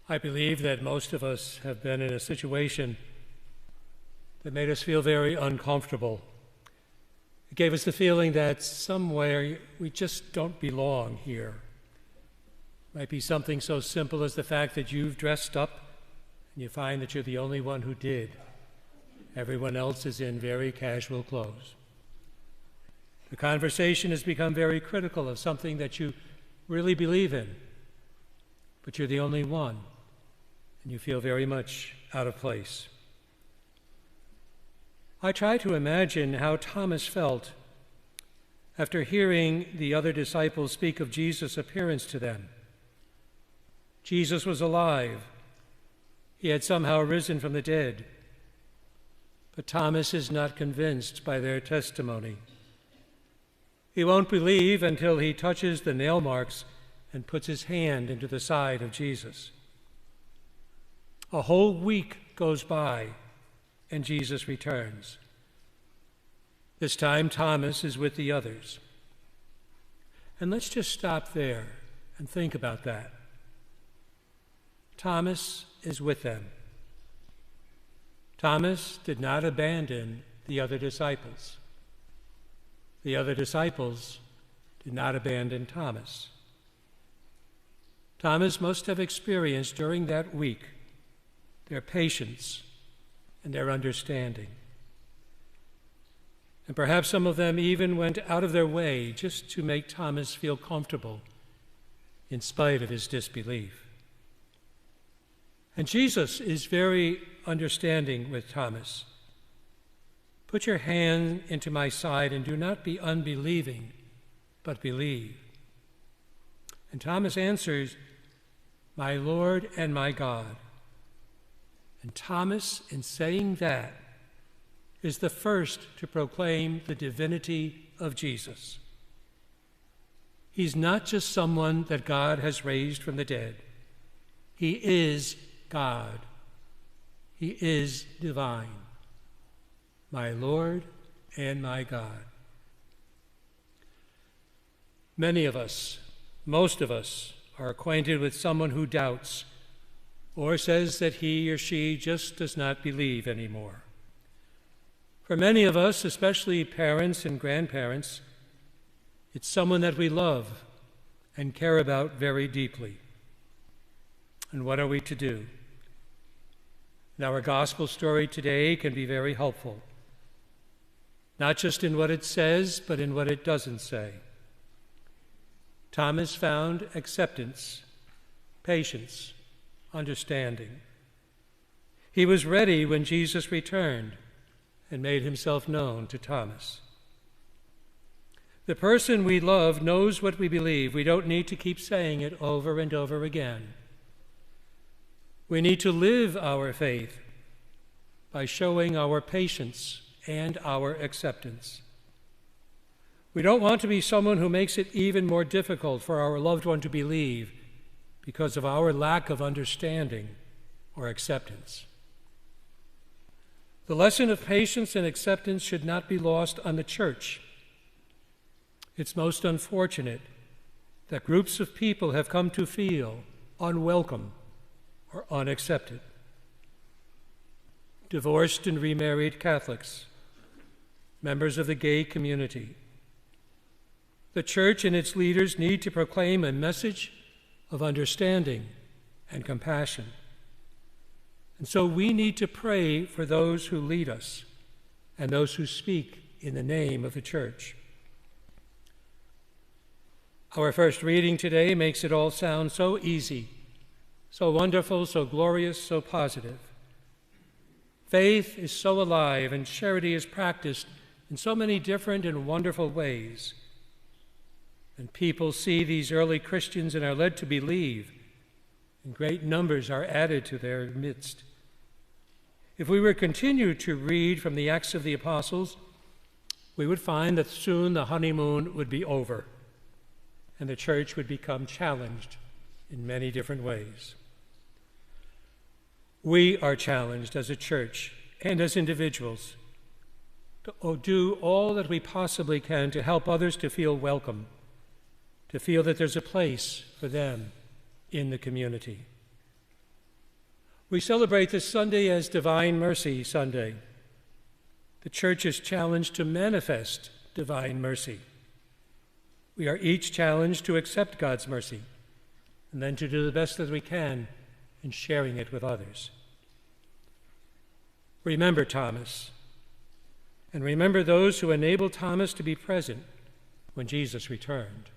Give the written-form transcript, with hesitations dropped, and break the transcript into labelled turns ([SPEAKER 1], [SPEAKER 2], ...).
[SPEAKER 1] I believe that most of us have been in a situation that made us feel very uncomfortable. It gave us the feeling that somewhere we just don't belong here. It might be something so simple as the fact that you've dressed up and you find that you're the only one who did. Everyone else is in very casual clothes. The conversation has become very critical of something that you really believe in, but you're the only one, and you feel very much out of place. I try to imagine how Thomas felt after hearing the other disciples speak of Jesus' appearance to them. Jesus was alive. He had somehow risen from the dead. But Thomas is not convinced by their testimony. He won't believe until he touches the nail marks and puts his hand into the side of Jesus. A whole week goes by, and Jesus returns. This time, Thomas is with the others. And let's just stop there and think about that. Thomas is with them. Thomas did not abandon the other disciples. The other disciples did not abandon Thomas. Thomas must have experienced during that week their patience and their understanding. And perhaps some of them even went out of their way just to make Thomas feel comfortable in spite of his disbelief. And Jesus is very understanding with Thomas. Put your hand into my side and do not be unbelieving, but believe. And Thomas answers, my Lord and my God. And Thomas, in saying that, is the first to proclaim the divinity of Jesus. He's not just someone that God has raised from the dead. He is God. He is divine. My Lord and my God. Many of us, most of us, are acquainted with someone who doubts or says that he or she just does not believe anymore. For many of us, especially parents and grandparents, it's someone that we love and care about very deeply. And what are we to do? And our gospel story today can be very helpful, not just in what it says, but in what it doesn't say. Thomas found acceptance, patience, understanding. He was ready when Jesus returned and made himself known to Thomas. The person we love knows what we believe. We don't need to keep saying it over and over again. We need to live our faith by showing our patience and our acceptance. We don't want to be someone who makes it even more difficult for our loved one to believe because of our lack of understanding or acceptance. The lesson of patience and acceptance should not be lost on the church. It's most unfortunate that groups of people have come to feel unwelcome or unaccepted. Divorced and remarried Catholics, members of the gay community. The church and its leaders need to proclaim a message of understanding and compassion. And so we need to pray for those who lead us and those who speak in the name of the church. Our first reading today makes it all sound so easy, so wonderful, so glorious, so positive. Faith is so alive and charity is practiced in so many different and wonderful ways. And people see these early Christians and are led to believe, and great numbers are added to their midst. If we were to continue to read from the Acts of the Apostles, we would find that soon the honeymoon would be over, and the church would become challenged in many different ways. We are challenged as a church and as individuals to do all that we possibly can to help others to feel welcome, to feel that there's a place for them in the community. We celebrate this Sunday as Divine Mercy Sunday. The Church is challenged to manifest divine mercy. We are each challenged to accept God's mercy and then to do the best that we can in sharing it with others. Remember Thomas, and remember those who enabled Thomas to be present when Jesus returned.